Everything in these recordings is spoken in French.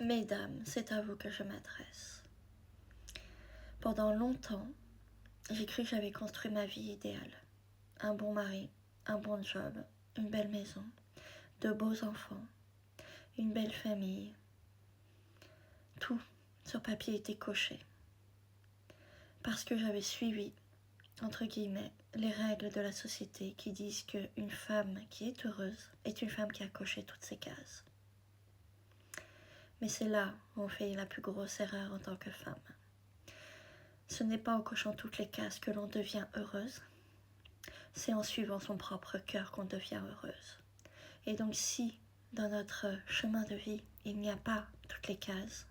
Mesdames, c'est à vous que je m'adresse. Pendant longtemps, j'ai cru que j'avais construit ma vie idéale. Un bon mari, un bon job, une belle maison, de beaux enfants, une belle famille. Tout sur papier était coché. Parce que j'avais suivi, entre guillemets, les règles de la société qui disent qu'une femme qui est heureuse est une femme qui a coché toutes ces cases. Mais c'est là où on fait la plus grosse erreur en tant que femme. Ce n'est pas en cochant toutes les cases que l'on devient heureuse, c'est en suivant son propre cœur qu'on devient heureuse. Et donc si, dans notre chemin de vie, il n'y a pas toutes les cases,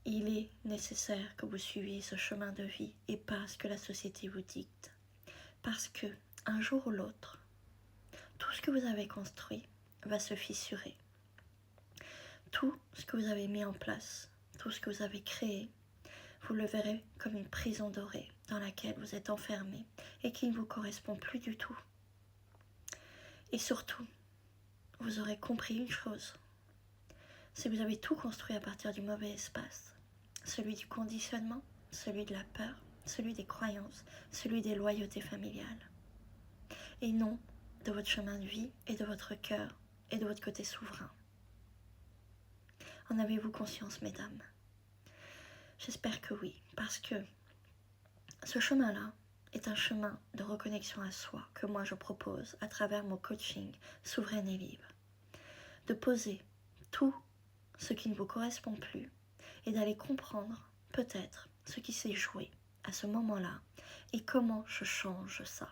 il est nécessaire que vous suiviez ce chemin de vie et pas ce que la société vous dicte. Parce que, un jour ou l'autre, tout ce que vous avez construit va se fissurer. Tout ce que vous avez mis en place, tout ce que vous avez créé, vous le verrez comme une prison dorée dans laquelle vous êtes enfermé et qui ne vous correspond plus du tout. Et surtout, vous aurez compris une chose, c'est que vous avez tout construit à partir du mauvais espace, celui du conditionnement, celui de la peur, celui des croyances, celui des loyautés familiales, et non de votre chemin de vie et de votre cœur et de votre côté souverain. En avez-vous conscience, mesdames? J'espère que oui, parce que ce chemin-là est un chemin de reconnexion à soi que moi je propose à travers mon coaching Souveraine et Libre. De poser tout ce qui ne vous correspond plus et d'aller comprendre peut-être ce qui s'est joué à ce moment-là et comment je change ça.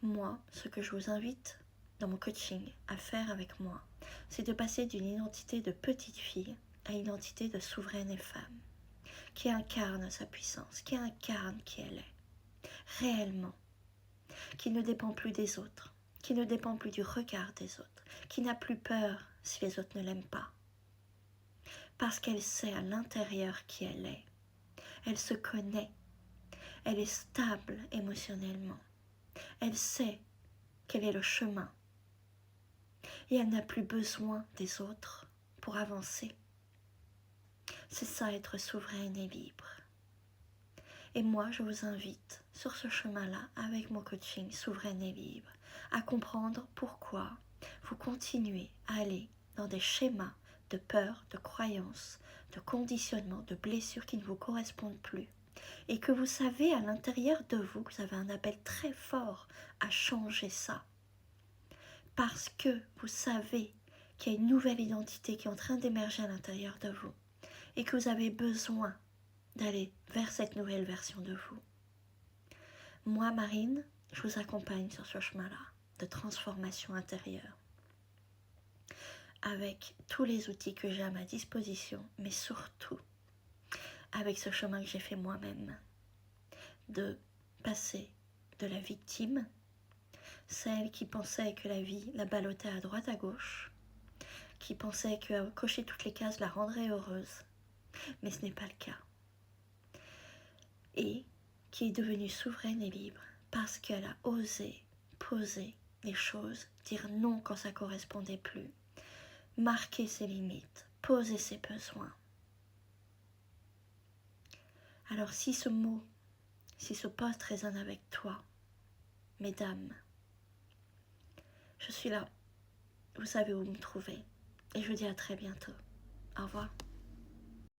Moi, ce que je vous invite dans mon coaching à faire avec moi, c'est de passer d'une identité de petite fille à une identité de souveraine et femme, qui incarne sa puissance, qui incarne qui elle est, réellement, qui ne dépend plus des autres, qui ne dépend plus du regard des autres, qui n'a plus peur si les autres ne l'aiment pas, parce qu'elle sait à l'intérieur qui elle est, elle se connaît, elle est stable émotionnellement, elle sait quel est le chemin, et elle n'a plus besoin des autres pour avancer. C'est ça être souveraine et libre. Et moi, je vous invite sur ce chemin-là, avec mon coaching Souveraine et Libre, à comprendre pourquoi vous continuez à aller dans des schémas de peur, de croyances, de conditionnement, de blessures qui ne vous correspondent plus. Et que vous savez à l'intérieur de vous que vous avez un appel très fort à changer ça. Parce que vous savez qu'il y a une nouvelle identité qui est en train d'émerger à l'intérieur de vous. Et que vous avez besoin d'aller vers cette nouvelle version de vous. Moi, Marine, je vous accompagne sur ce chemin-là de transformation intérieure, avec tous les outils que j'ai à ma disposition, mais surtout avec ce chemin que j'ai fait moi-même, de passer de la victime, celle qui pensait que la vie la ballottait à droite à gauche, qui pensait que cocher toutes les cases la rendrait heureuse, mais ce n'est pas le cas. Et qui est devenue souveraine et libre parce qu'elle a osé poser les choses, dire non quand ça ne correspondait plus, marquer ses limites, poser ses besoins. Alors si ce mot, si ce poste résonne avec toi, mesdames, je suis là, vous savez où me trouver, et je vous dis à très bientôt. Au revoir.